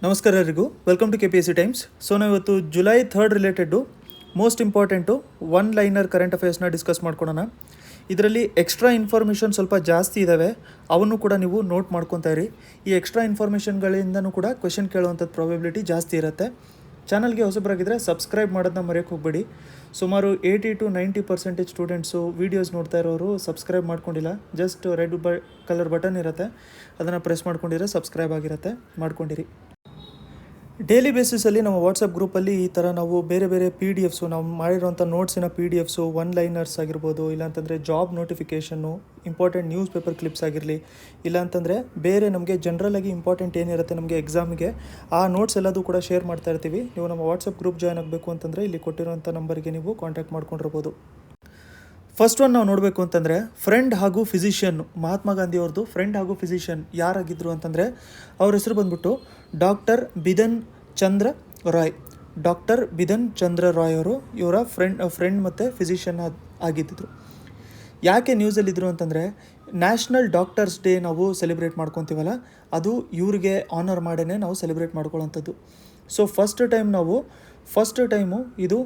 ನಮಸ್ಕಾರ ಎಲ್ಲರಿಗೂ welcome to KPSC times. So ನಾವು ಇವತ್ತು July 3 related most important one liner current ಅಫೇರ್ಸ್ನ ಡಿಸ್ಕಸ್ ಮಾಡ್ಕೊಳೋಣ. ಇದರಲ್ಲಿ ಎಕ್ಸ್ಟ್ರಾ ಇನ್ಫಾರ್ಮೇಷನ್ ಸ್ವಲ್ಪ ಜಾಸ್ತಿ ಇದ್ದಾವೆ, ಅವನ್ನು ಕೂಡ ನೀವು ನೋಟ್ ಮಾಡ್ಕೊತಾ ಇರಿ. ಈ ಎಕ್ಸ್ಟ್ರಾ ಇನ್ಫಾರ್ಮೇಷನ್ಗಳಿಂದನೂ ಕೂಡ ಕ್ವೆಶನ್ ಕೇಳುವಂಥದ್ದು ಪ್ರಾಬಬಿಲಿಟಿ ಜಾಸ್ತಿ ಇರುತ್ತೆ. ಚಾನಲ್ಗೆ ಹೊಸಬರಾಗಿದ್ದರೆ ಸಬ್ಸ್ಕ್ರೈಬ್ ಮಾಡೋದನ್ನ ಮರೆಯೋಕ್ಕೆ ಹೋಗಬೇಡಿ. ಸುಮಾರು 80-90% ಸ್ಟೂಡೆಂಟ್ಸು ವೀಡಿಯೋಸ್ ನೋಡ್ತಾ ಇರೋರು ಸಬ್ಸ್ಕ್ರೈಬ್ ಮಾಡ್ಕೊಂಡಿಲ್ಲ. ಜಸ್ಟ್ ರೆಡ್ ಕಲರ್ ಬಟನ್ ಇರುತ್ತೆ, ಅದನ್ನು ಪ್ರೆಸ್ ಮಾಡ್ಕೊಂಡಿದ್ರೆ ಸಬ್ಸ್ಕ್ರೈಬ್ ಆಗಿರುತ್ತೆ, ಮಾಡ್ಕೊಂಡಿರಿ. ಡೈಲಿ ಬೇಸಿಸಲ್ಲಿ ನಮ್ಮ ವಾಟ್ಸಪ್ ಗ್ರೂಪಲ್ಲಿ ಈ ಥರ ನಾವು ಬೇರೆ ಬೇರೆ PDF ನಾವು ಮಾಡಿರೋಂಥ ನೋಟ್ಸಿನ PDF ಒನ್ ಲೈನರ್ಸ್ ಆಗಿರ್ಬೋದು, ಇಲ್ಲಾಂತಂದರೆ job notification, important news paper clips ಆಗಿರಲಿ, ಇಲ್ಲಾಂತಂದರೆ ಬೇರೆ ನಮಗೆ ಜನರಲಾಗಿ ಇಂಪಾರ್ಟೆಂಟ್ ಏನಿರುತ್ತೆ ನಮಗೆ ಎಕ್ಸಾಮಿಗೆ, ಆ ನೋಟ್ಸ್ ಎಲ್ಲದೂ ಕೂಡ ಶೇರ್ ಮಾಡ್ತಾ ಇರ್ತೀವಿ. ನೀವು ನಮ್ಮ ವಾಟ್ಸಪ್ ಗ್ರೂಪ್ ಜಾಯ್ನ್ ಆಗಬೇಕು ಅಂತಂದರೆ ಇಲ್ಲಿ ಕೊಟ್ಟಿರೋಂಥ ನಂಬರ್ಗೆ ನೀವು ಕಾಂಟ್ಯಾಕ್ಟ್ ಮಾಡ್ಕೊಂಡಿರ್ಬೋದು. ಫಸ್ಟ್ ಒನ್ ನಾವು ನೋಡಬೇಕು ಅಂತಂದರೆ ಫ್ರೆಂಡ್ ಹಾಗೂ ಫಿಸಿಷಿಯನ್, ಮಹಾತ್ಮ ಗಾಂಧಿ ಅವ್ರದ್ದು ಫ್ರೆಂಡ್ ಹಾಗೂ ಫಿಸಿಷಿಯನ್ ಯಾರಾಗಿದ್ದರು ಅಂತಂದರೆ ಅವ್ರ ಹೆಸರು ಬಂದ್ಬಿಟ್ಟು ಡಾಕ್ಟರ್ ಬಿಧನ್ ಚಂದ್ರ ರಾಯ್. ಡಾಕ್ಟರ್ ಬಿಧನ್ ಚಂದ್ರ ರಾಯ್ ಅವರು ಇವರ ಫ್ರೆಂಡ್ ಮತ್ತು ಫಿಸಿಷಿಯನ್ ಆಗಿದ್ದರು. ಯಾಕೆ ನ್ಯೂಸಲ್ಲಿದ್ದರು ಅಂತಂದರೆ ನ್ಯಾಷನಲ್ ಡಾಕ್ಟರ್ಸ್ ಡೇ ನಾವು ಸೆಲೆಬ್ರೇಟ್ ಮಾಡ್ಕೊತೀವಲ್ಲ, ಅದು ಇವ್ರಿಗೆ ಆನರ್ ಮಾಡೇ ನಾವು ಸೆಲೆಬ್ರೇಟ್ ಮಾಡ್ಕೊಳ್ಳೋಂಥದ್ದು. ಸೊ ಫಸ್ಟ್ ಟೈಮು ಇದು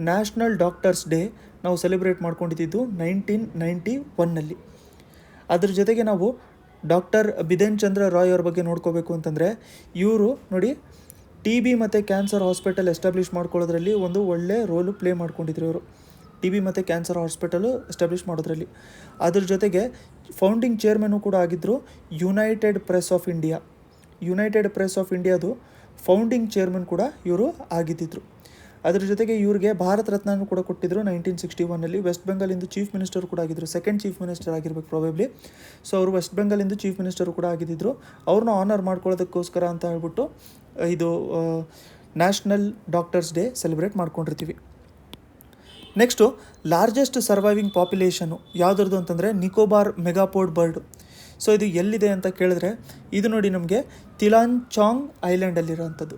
ನ್ಯಾಷನಲ್ ಡಾಕ್ಟರ್ಸ್ ಡೇ ನಾವು ಸೆಲೆಬ್ರೇಟ್ ಮಾಡ್ಕೊಂಡಿದ್ದು 1991ನಲ್ಲಿ. ಅದ್ರ ಜೊತೆಗೆ ನಾವು ಡಾಕ್ಟರ್ ಬಿಧನ್ ಚಂದ್ರ ರಾಯ್ ಅವ್ರ ಬಗ್ಗೆ ನೋಡ್ಕೋಬೇಕು ಅಂತಂದರೆ ಇವರು ನೋಡಿ TB ಮತ್ತು ಕ್ಯಾನ್ಸರ್ ಹಾಸ್ಪಿಟಲ್ ಎಸ್ಟಾಬ್ಲಿಷ್ ಮಾಡ್ಕೊಳ್ಳೋದ್ರಲ್ಲಿ ಒಂದು ಒಳ್ಳೆ ರೋಲು ಪ್ಲೇ ಮಾಡ್ಕೊಂಡಿದ್ರು ಇವರು. TB ಮತ್ತು ಕ್ಯಾನ್ಸರ್ ಹಾಸ್ಪಿಟಲು ಎಸ್ಟಾಬ್ಲಿಷ್ ಮಾಡೋದ್ರಲ್ಲಿ. ಅದ್ರ ಜೊತೆಗೆ ಫೌಂಡಿಂಗ್ ಚೇರ್ಮನ್ನು ಕೂಡ ಆಗಿದ್ದರು ಯುನೈಟೆಡ್ ಪ್ರೆಸ್ ಆಫ್ ಇಂಡಿಯಾದು ಫೌಂಡಿಂಗ್ ಚೇರ್ಮನ್ ಕೂಡ ಇವರು ಆಗಿದ್ದಿದ್ರು. ಅದ್ರ ಜೊತೆಗೆ ಇವ್ರಿಗೆ ಭಾರತ ರತ್ನನೂ ಕೂಡ ಕೊಟ್ಟಿದ್ದರು 1961ನಲ್ಲಿ. ವೆಸ್ಟ್ ಬೆಂಗಾಲಿಂದ ಚೀಫ್ ಮಿನಿಸ್ಟರ್ ಕೂಡ ಆಗಿದ್ದರು, ಸೆಕೆಂಡ್ ಚೀಫ್ ಮಿನಿಸ್ಟರ್ ಆಗಿರ್ಬೇಕು ಪ್ರಾಬಬ್ಲಿ. ಸೊ ಅವರು ವೆಸ್ಟ್ ಬೆಂಗಾಲಿಂದ ಚೀಫ್ ಮಿನಿಸ್ಟರು ಕೂಡ ಆಗಿದ್ದರು. ಅವ್ರನ್ನ ಆನರ್ ಮಾಡ್ಕೊಳ್ಳೋದಕ್ಕೋಸ್ಕರ ಅಂತ ಹೇಳ್ಬಿಟ್ಟು ಇದು ನ್ಯಾಷನಲ್ ಡಾಕ್ಟರ್ಸ್ ಡೇ ಸೆಲೆಬ್ರೇಟ್ ಮಾಡ್ಕೊಂಡಿರ್ತೀವಿ. ನೆಕ್ಸ್ಟು ಲಾರ್ಜೆಸ್ಟ್ ಸರ್ವೈವಿಂಗ್ ಪಾಪ್ಯುಲೇಷನು ಯಾವುದ್ರದ್ದು ಅಂತಂದರೆ ನಿಕೋಬಾರ್ ಮೆಗಾಪೋಡ್ ಬರ್ಡು. ಸೊ ಇದು ಎಲ್ಲಿದೆ ಅಂತ ಕೇಳಿದ್ರೆ ಇದು ನೋಡಿ ನಮಗೆ ತಿಲಾಂಚಾಂಗ್ ಐಲ್ಯಾಂಡಲ್ಲಿರೋವಂಥದ್ದು.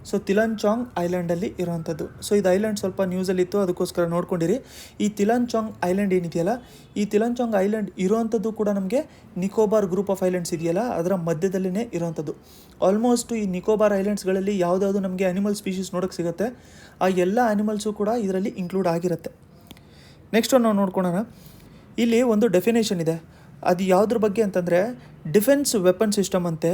ಸೊ ತಿಲಾಂಚಾಂಗ್ ಐಲ್ಯಾಂಡಲ್ಲಿ ಇರೋವಂಥದ್ದು. ಸೊ ಇದು ಐಲ್ಯಾಂಡ್ ಸ್ವಲ್ಪ ನ್ಯೂಸಲ್ಲಿತ್ತು, ಅದಕ್ಕೋಸ್ಕರ ನೋಡ್ಕೊಂಡಿರಿ. ಈ ತಿಲಾಂಚಾಂಗ್ ಐಲ್ಯಾಂಡ್ ಏನಿದೆಯಲ್ಲ, ಈ ತಿಲಾಂಚಾಂಗ್ ಐಲ್ಯಾಂಡ್ ಇರೋವಂಥದ್ದು ಕೂಡ ನಮಗೆ ನಿಕೋಬಾರ್ ಗ್ರೂಪ್ ಆಫ್ ಐಲ್ಯಾಂಡ್ಸ್ ಇದೆಯಲ್ಲ ಅದರ ಮಧ್ಯದಲ್ಲೇ ಇರೋವಂಥದ್ದು. ಆಲ್ಮೋಸ್ಟ್ ಈ ನಿಕೋಬಾರ್ ಐಲ್ಯಾಂಡ್ಸ್ಗಳಲ್ಲಿ ಯಾವುದಾದ್ರು ನಮಗೆ ಅನಿಮಲ್ ಸ್ಪೀಷೀಸ್ ನೋಡೋಕ್ಕೆ ಸಿಗುತ್ತೆ, ಆ ಎಲ್ಲ ಅನಿಮಲ್ಸು ಕೂಡ ಇದರಲ್ಲಿ ಇನ್ಕ್ಲೂಡ್ ಆಗಿರುತ್ತೆ. ನೆಕ್ಸ್ಟ್ ನಾವು ನೋಡ್ಕೊಳ್ಳೋಣ. ಇಲ್ಲಿ ಒಂದು ಡೆಫಿನೇಷನ್ ಇದೆ, ಅದು ಯಾವುದ್ರ ಬಗ್ಗೆ ಅಂತಂದರೆ ಡಿಫೆನ್ಸ್ ವೆಪನ್ ಸಿಸ್ಟಮ್ ಅಂತೆ.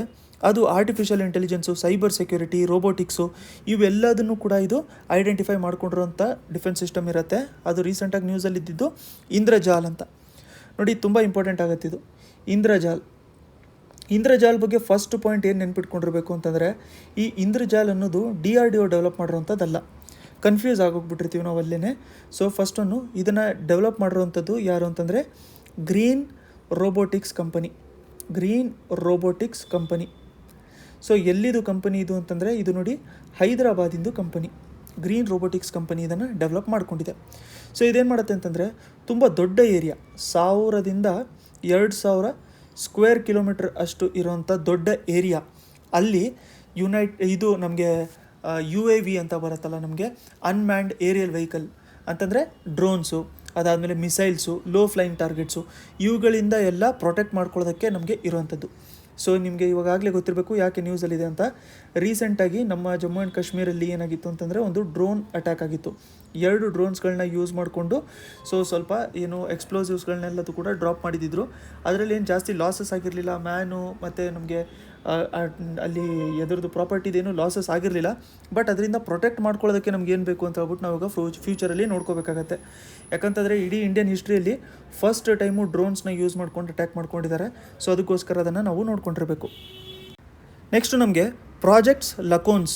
ಅದು ಆರ್ಟಿಫಿಷಿಯಲ್ ಇಂಟೆಲಿಜೆನ್ಸು, ಸೈಬರ್ ಸೆಕ್ಯೂರಿಟಿ, ರೋಬೋಟಿಕ್ಸು ಇವೆಲ್ಲದನ್ನು ಕೂಡ ಇದು ಐಡೆಂಟಿಫೈ ಮಾಡ್ಕೊಂಡಿರೋಂಥ ಡಿಫೆನ್ಸ್ ಸಿಸ್ಟಮ್ ಇರುತ್ತೆ. ಅದು ರೀಸೆಂಟಾಗಿ ನ್ಯೂಸಲ್ಲಿ ಇದ್ದಿದ್ದು ಇಂದ್ರಜಾಲ್ ಅಂತ. ನೋಡಿ ತುಂಬ ಇಂಪಾರ್ಟೆಂಟ್ ಆಗುತ್ತೆ ಇದು ಇಂದ್ರಜಾಲ್ ಬಗ್ಗೆ ಫಸ್ಟ್ ಪಾಯಿಂಟ್ ಏನು ನೆನ್ಪಿಟ್ಕೊಂಡಿರ್ಬೇಕು ಅಂತಂದರೆ ಈ ಇಂದ್ರಜಾಲ್ ಅನ್ನೋದು DRDO ಡೆವಲಪ್ ಮಾಡಿರೋಂಥದ್ದಲ್ಲ. ಕನ್ಫ್ಯೂಸ್ ಆಗೋಗ್ಬಿಟ್ಟಿರ್ತೀವಿ ನಾವು ಅಲ್ಲೇ. ಸೊ ಫಸ್ಟನ್ನು ಇದನ್ನು ಡೆವಲಪ್ ಮಾಡಿರೋವಂಥದ್ದು ಯಾರು ಅಂತಂದರೆ ಗ್ರೀನ್ ರೋಬೋಟಿಕ್ಸ್ ಕಂಪನಿ. ಸೊ ಎಲ್ಲಿದು ಕಂಪನಿ ಇದು ಅಂತಂದರೆ ಇದು ನೋಡಿ ಹೈದರಾಬಾದಿಂದು ಕಂಪನಿ, ಗ್ರೀನ್ ರೋಬೋಟಿಕ್ಸ್ ಕಂಪನಿ ಇದನ್ನು ಡೆವಲಪ್ ಮಾಡ್ಕೊಂಡಿದೆ. ಸೊ ಇದೇನು ಮಾಡುತ್ತೆ ಅಂತಂದರೆ ತುಂಬ ದೊಡ್ಡ ಏರಿಯಾ, 1000ರಿಂದ 2000 ಸ್ಕ್ವೇರ್ ಕಿಲೋಮೀಟರ್ ಅಷ್ಟು ಇರೋವಂಥ ದೊಡ್ಡ ಏರಿಯಾ, ಅಲ್ಲಿ ಇದು ನಮಗೆ UAV ಅಂತ ಬರುತ್ತಲ್ಲ, ನಮಗೆ ಅನ್ಮ್ಯಾನ್ಡ್ ಏರಿಯಲ್ ವೆಹಿಕಲ್ ಅಂತಂದರೆ ಡ್ರೋನ್ಸು, ಅದಾದಮೇಲೆ ಮಿಸೈಲ್ಸು, ಲೋ ಫ್ಲೈಯಿಂಗ್ ಟಾರ್ಗೆಟ್ಸು, ಇವುಗಳಿಂದ ಎಲ್ಲ ಪ್ರೊಟೆಕ್ಟ್ ಮಾಡ್ಕೊಳ್ಳೋದಕ್ಕೆ ನಮಗೆ ಇರುವಂಥದ್ದು. ಸೊ ನಿಮಗೆ ಇವಾಗಲೇ ಗೊತ್ತಿರಬೇಕು ಯಾಕೆ ನ್ಯೂಸಲ್ಲಿದೆ ಅಂತ. ರೀಸೆಂಟಾಗಿ ನಮ್ಮ ಜಮ್ಮು ಆ್ಯಂಡ್ ಕಾಶ್ಮೀರಲ್ಲಿ ಏನಾಗಿತ್ತು ಅಂತಂದರೆ ಒಂದು ಡ್ರೋನ್ ಅಟ್ಯಾಕ್ ಆಗಿತ್ತು. 2 ಡ್ರೋನ್ಸ್ಗಳನ್ನ ಯೂಸ್ ಮಾಡಿಕೊಂಡು ಸ್ವಲ್ಪ ಎಕ್ಸ್ಪ್ಲೋಸಿವ್ಸ್ಗಳನ್ನೆಲ್ಲದು ಕೂಡ ಡ್ರಾಪ್ ಮಾಡಿದ್ರು. ಅದರಲ್ಲಿ ಏನು ಜಾಸ್ತಿ ಲಾಸಸ್ ಆಗಿರಲಿಲ್ಲ, ಮ್ಯಾನು ಮತ್ತು ನಮಗೆ ಅಲ್ಲಿ ಎದುರದ್ದು ಪ್ರಾಪರ್ಟಿದೇನು ಲಾಸಸ್ ಆಗಿರಲಿಲ್ಲ. ಬಟ್ ಅದರಿಂದ ಪ್ರೊಟೆಕ್ಟ್ ಮಾಡ್ಕೊಳ್ಳೋದಕ್ಕೆ ನಮ್ಗೆ ಏನು ಬೇಕು ಅಂತ ಹೇಳ್ಬಿಟ್ಟು ನಾವು ಇವಾಗ ಫ್ಯೂಚರಲ್ಲಿ ನೋಡ್ಕೋಬೇಕಾಗತ್ತೆ. ಯಾಕಂತಂದರೆ ಇಡೀ ಇಂಡಿಯನ್ ಹಿಸ್ಟ್ರಿಯಲ್ಲಿ ಫಸ್ಟ್ ಟೈಮು ಡ್ರೋನ್ಸ್ನ ಯೂಸ್ ಮಾಡ್ಕೊಂಡು ಅಟ್ಯಾಕ್ ಮಾಡ್ಕೊಂಡಿದ್ದಾರೆ. ಸೊ ಅದಕ್ಕೋಸ್ಕರ ಅದನ್ನು ನಾವು ನೋಡ್ಕೊಂಡಿರಬೇಕು. ನೆಕ್ಸ್ಟು ನಮಗೆ ಪ್ರಾಜೆಕ್ಟ್ಸ್ ಲಕೋನ್ಸ್.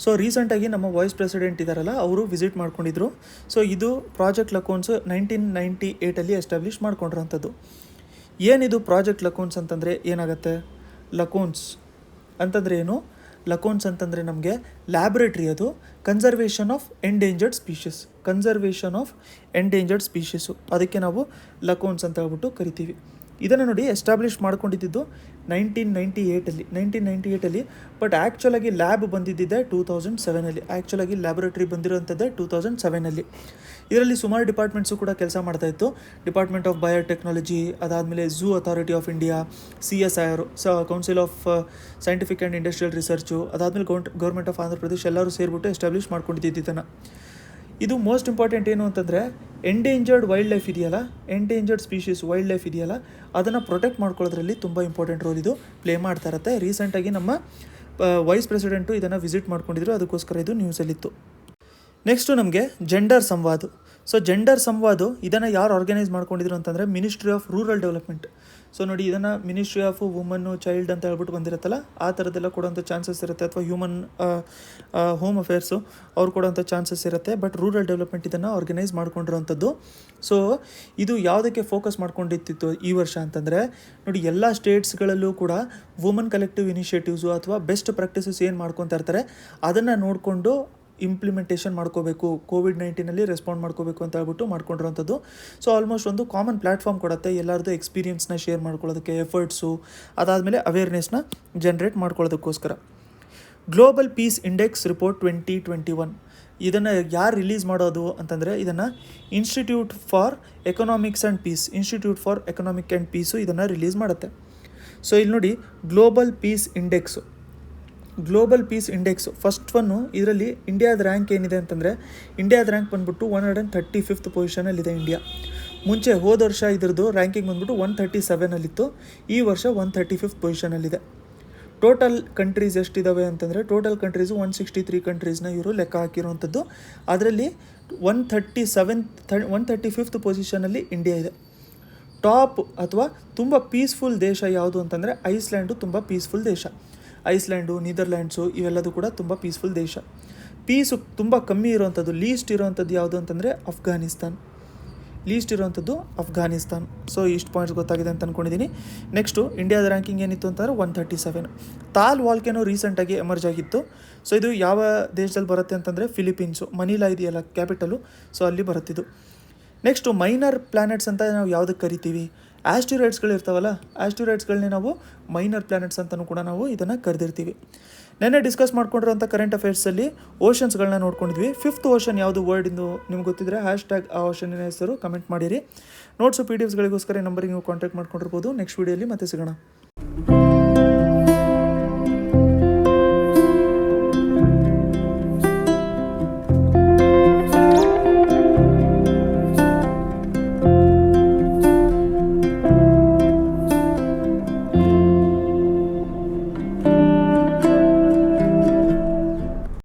ಸೊ ರೀಸೆಂಟಾಗಿ ನಮ್ಮ ವೈಸ್ ಪ್ರೆಸಿಡೆಂಟ್ ಇದ್ದಾರಲ್ಲ, ಅವರು ವಿಸಿಟ್ ಮಾಡ್ಕೊಂಡಿದ್ರು. ಸೊ ಇದು ಪ್ರಾಜೆಕ್ಟ್ ಲಕೋನ್ಸ್ 1998ಅಲ್ಲಿ ಎಸ್ಟಾಬ್ಲಿಷ್ ಮಾಡ್ಕೊಂಡಿರೋಂಥದ್ದು. ಏನಿದು ಪ್ರಾಜೆಕ್ಟ್ ಲಕೋನ್ಸ್ ಅಂತಂದರೆ ಏನಾಗುತ್ತೆ? ಲಕೋನ್ಸ್ ಅಂತಂದರೆ ಏನು? ಲಕೋನ್ಸ್ ಅಂತಂದರೆ ನಮಗೆ ಲ್ಯಾಬ್ರೇಟ್ರಿ, ಅದು ಕನ್ಸರ್ವೇಷನ್ ಆಫ್ ಎಂಡೇಂಜರ್ಡ್ ಸ್ಪೀಷೀಸು, ಅದಕ್ಕೆ ನಾವು ಲಕೋನ್ಸ್ ಅಂತ ಹೇಳ್ಬಿಟ್ಟು ಕರಿತೀವಿ. ಇದನ್ನು ನೋಡಿ ಎಸ್ಟಾಬ್ಲಿಷ್ ಮಾಡ್ಕೊಂಡಿದ್ದು 1998 ಬಟ್ ಆ್ಯಕ್ಚುಲಾಗಿ ಲ್ಯಾಬ್ ಬಂದಿದ್ದಿದೆ 2007. ಆ್ಯಕ್ಚುಲಾಗಿ ಲ್ಯಾಬೊರೇಟ್ರಿ ಬಂದಿರೋಂಥದ್ದೇ 2007. ಇದರಲ್ಲಿ ಸುಮಾರು ಡಿಪಾರ್ಟ್ಮೆಂಟ್ಸು ಕೂಡ ಕೆಲಸ ಮಾಡ್ತಾಯಿತ್ತು. ಡಿಪಾರ್ಟ್ಮೆಂಟ್ ಆಫ್ ಬಯೋಟೆಕ್ನಾಲಜಿ, ಅದಾದಮೇಲೆ zoo authority of India, CSIR, council of scientific and industrial research, ಅದಾದಮೇಲೆ ಗೌರ್ಮೆಂಟ್ ಆಫ್ ಆಂಧ್ರ ಪ್ರದೇಶ್ ಎಲ್ಲರೂ ಸೇರಿಬಿಟ್ಟು ಎಸ್ಟಾಬ್ಲಿಷ್ ಮಾಡ್ಕೊಂಡಿದ್ದು ಇದನ್ನು. ಇದು ಮೋಸ್ಟ್ ಇಂಪಾರ್ಟೆಂಟ್ ಏನು ಅಂತಂದರೆ ಎಂಡೇಂಜರ್ಡ್ ವೈಲ್ಡ್ ಲೈಫ್ ಇದೆಯಲ್ಲ, ಎಂಡೇಂಜರ್ಡ್ ಸ್ಪೀಷೀಸ್ ವೈಲ್ಡ್ ಲೈಫ್ ಇದೆಯಲ್ಲ, ಅದನ್ನು ಪ್ರೊಟೆಕ್ಟ್ ಮಾಡ್ಕೊಳ್ಳೋದ್ರಲ್ಲಿ ತುಂಬ ಇಂಪಾರ್ಟೆಂಟ್ ರೋಲ್ ಇದು ಪ್ಲೇ ಮಾಡ್ತಾ ಇರುತ್ತೆ. ರೀಸೆಂಟಾಗಿ ನಮ್ಮ ವೈಸ್ ಪ್ರೆಸಿಡೆಂಟು ಇದನ್ನು ವಿಸಿಟ್ ಮಾಡ್ಕೊಂಡಿದ್ರು, ಅದಕ್ಕೋಸ್ಕರ ಇದು ನ್ಯೂಸಲ್ಲಿತ್ತು. ನೆಕ್ಸ್ಟು ನಮಗೆ ಜೆಂಡರ್ ಸಂವಾದ. ಸೊ ಜೆಂಡರ್ ಸಂವಾದ ಇದನ್ನು ಯಾರು ಆರ್ಗನೈಸ್ ಮಾಡ್ಕೊಂಡಿದ್ರು ಅಂತಂದರೆ ministry of rural development. So ನೋಡಿ, ಇದನ್ನು ಮಿನಿಸ್ಟ್ರಿ ಆಫ್ ವುಮನ್ನು ಚೈಲ್ಡ್ ಅಂತ ಹೇಳ್ಬಿಟ್ಟು ಬಂದಿರುತ್ತಲ್ಲ, ಆ ಥರದ್ದೆಲ್ಲ ಕೊಡೋಂಥ ಚಾನ್ಸಸ್ ಇರುತ್ತೆ, ಅಥವಾ ಹ್ಯೂಮನ್ ಹೋಮ್ ಅಫೇರ್ಸು ಅವ್ರು ಕೊಡೋಂಥ ಚಾನ್ಸಸ್ ಇರುತ್ತೆ. ಬಟ್ ರೂರಲ್ ಡೆವಲಪ್ಮೆಂಟ್ ಇದನ್ನು ಆರ್ಗನೈಸ್ ಮಾಡ್ಕೊಂಡಿರೋವಂಥದ್ದು. ಸೊ ಇದು ಯಾವುದಕ್ಕೆ ಫೋಕಸ್ ಮಾಡ್ಕೊಂಡಿತ್ತು ಈ ವರ್ಷ ಅಂತಂದರೆ, ನೋಡಿ ಎಲ್ಲ ಸ್ಟೇಟ್ಸ್ಗಳಲ್ಲೂ ಕೂಡ ವುಮನ್ ಕಲೆಕ್ಟಿವ್ ಇನಿಷಿಯೇಟಿವ್ಸು ಅಥವಾ ಬೆಸ್ಟ್ ಪ್ರಾಕ್ಟೀಸಸ್ ಏನು ಮಾಡ್ಕೊತಾ ಇರ್ತಾರೆ ಅದನ್ನು ನೋಡಿಕೊಂಡು ಇಂಪ್ಲಿಮೆಂಟೇಷನ್ ಮಾಡ್ಕೋಬೇಕು, ಕೋವಿಡ್-19 ರೆಸ್ಪಾಂಡ್ ಮಾಡ್ಕೋಬೇಕು ಅಂತ ಹೇಳ್ಬಿಟ್ಟು ಮಾಡ್ಕೊಂಡಿರೋಂಥದ್ದು. ಸೊ ಆಲ್ಮೋಸ್ಟ್ ಒಂದು ಕಾಮನ್ ಪ್ಲ್ಯಾಟ್ಫಾರ್ಮ್ ಕೊಡುತ್ತೆ ಎಲ್ಲರದ್ದು ಎಕ್ಸ್ಪೀರಿಯನ್ಸ್ನ ಶೇರ್ ಮಾಡ್ಕೊಳ್ಳೋದಕ್ಕೆ, ಎಫರ್ಟ್ಸು, ಅದಾದಮೇಲೆ ಅವೇರ್ನೆಸ್ನ ಜನ್ರೇಟ್ ಮಾಡ್ಕೊಳ್ಳೋದಕ್ಕೋಸ್ಕರ. ಗ್ಲೋಬಲ್ ಪೀಸ್ ಇಂಡೆಕ್ಸ್ ರಿಪೋರ್ಟ್ 2021 ಇದನ್ನು ಯಾರು ರಿಲೀಸ್ ಮಾಡೋದು ಅಂತಂದರೆ, ಇದನ್ನು institute for economic and peace ಇದನ್ನು ರಿಲೀಸ್ ಮಾಡುತ್ತೆ. ಸೊ ಇಲ್ಲಿ ನೋಡಿ, global peace index first one. ಇದರಲ್ಲಿ ಇಂಡಿಯಾದ ರ್ಯಾಂಕ್ ಏನಿದೆ ಅಂತಂದರೆ, ಇಂಡಿಯಾದ ರ್ಯಾಂಕ್ ಬಂದ್ಬಿಟ್ಟು 135th ಪೊಸಿಷನಲ್ಲಿದೆ ಇಂಡಿಯಾ. ಮುಂಚೆ ಹೋದ ವರ್ಷ ಇದ್ರದ್ದು ರ್ಯಾಂಕಿಂಗ್ ಬಂದ್ಬಿಟ್ಟು 137 ಈ ವರ್ಷ 135th ಪೊಸಿಷನಲ್ಲಿದೆ. ಟೋಟಲ್ ಕಂಟ್ರೀಸ್ ಎಷ್ಟಿದ್ದಾವೆ ಅಂತಂದರೆ, ಟೋಟಲ್ ಕಂಟ್ರೀಸು 163 ಕಂಟ್ರೀಸ್ನ ಇವರು ಲೆಕ್ಕ ಹಾಕಿರುವಂಥದ್ದು. ಅದರಲ್ಲಿ 135th ಪೊಸಿಷನಲ್ಲಿ ಇಂಡಿಯಾ ಇದೆ. ಟಾಪ್ ಅಥವಾ ತುಂಬ ಪೀಸ್ಫುಲ್ ದೇಶ ಯಾವುದು ಅಂತಂದರೆ ಐಸ್ಲ್ಯಾಂಡು ತುಂಬ ಪೀಸ್ಫುಲ್ ದೇಶ. ಐಸ್ಲ್ಯಾಂಡು, ನೀದರ್ಲ್ಯಾಂಡ್ಸು ಇವೆಲ್ಲದೂ ಕೂಡ ತುಂಬ ಪೀಸ್ಫುಲ್ ದೇಶ. ಪೀಸು ತುಂಬ ಕಮ್ಮಿ ಇರೋವಂಥದ್ದು, ಲೀಸ್ಟ್ ಇರೋವಂಥದ್ದು ಯಾವುದು ಅಂತಂದರೆ ಅಫ್ಘಾನಿಸ್ತಾನ್. ಸೊ ಇಷ್ಟು ಪಾಯಿಂಟ್ಸ್ ಗೊತ್ತಾಗಿದೆ ಅಂತ ಅಂದ್ಕೊಂಡಿದ್ದೀನಿ. ನೆಕ್ಸ್ಟು ಇಂಡಿಯಾದ ರ್ಯಾಂಕಿಂಗ್ ಏನಿತ್ತು ಅಂತಂದರೆ 137. ತಾಲ್ ವಾಲ್ಕೆನೋ ರೀಸೆಂಟಾಗಿ ಎಮರ್ಜ್ ಆಗಿತ್ತು. ಸೊ ಇದು ಯಾವ ದೇಶದಲ್ಲಿ ಬರುತ್ತೆ ಅಂತಂದರೆ ಫಿಲಿಪೀನ್ಸು, ಮನಿಲಾ ಇದೆಯಲ್ಲ ಕ್ಯಾಪಿಟಲು, ಸೊ ಅಲ್ಲಿ ಬರುತ್ತಿದ್ದು. ನೆಕ್ಸ್ಟು ಮೈನರ್ ಪ್ಲ್ಯಾನೆಟ್ಸ್ ಅಂತ ನಾವು ಯಾವುದಕ್ಕೆ ಕರಿತೀವಿ, ಆಸ್ಟಿರಾಯ್ಡ್ಸ್ಗಳಿರ್ತಾವಲ್ಲ, ಆಸ್ಟಿರಾಯ್ಡ್ಸ್ಗಳನ್ನೇ ನಾವು ಮೈನರ್ ಪ್ಲ್ಯಾನೆಟ್ಸ್ ಅಂತಲೂ ಕೂಡ ನಾವು ಇದನ್ನು ಕರೆದಿರ್ತೀವಿ. ನೆನ್ನೆ ಡಿಸ್ಕಸ್ ಮಾಡ್ಕೊಂಡಿರೋಂಥ ಕರೆಂಟ್ ಅಫೇರ್ಸಲ್ಲಿ ಓಷನ್ಸ್ಗಳನ್ನ ನೋಡ್ಕೊಂಡಿದ್ವಿ. 5th ಓಷನ್ ಯಾವುದು ವರ್ಡಿಂದು ನಿಮ್ಗೆ ಗೊತ್ತಿದ್ದರೆ # ಆ ಓಷನ್ನಿನ ಹೆಸರು ಕಮೆಂಟ್ ಮಾಡಿರಿ. ನೋಟ್ಸು PDF ಗಳಿಗೋಸ್ಕರ ನಂಬರಿಗೆ ನೀವು ಕಾಂಟ್ಯಾಕ್ಟ್ ಮಾಡ್ಕೊಂಡಿರ್ಬೋದು. ನೆಕ್ಸ್ಟ್ ವೀಡಿಯೋಲಿ ಮತ್ತೆ ಸಿಗೋಣ.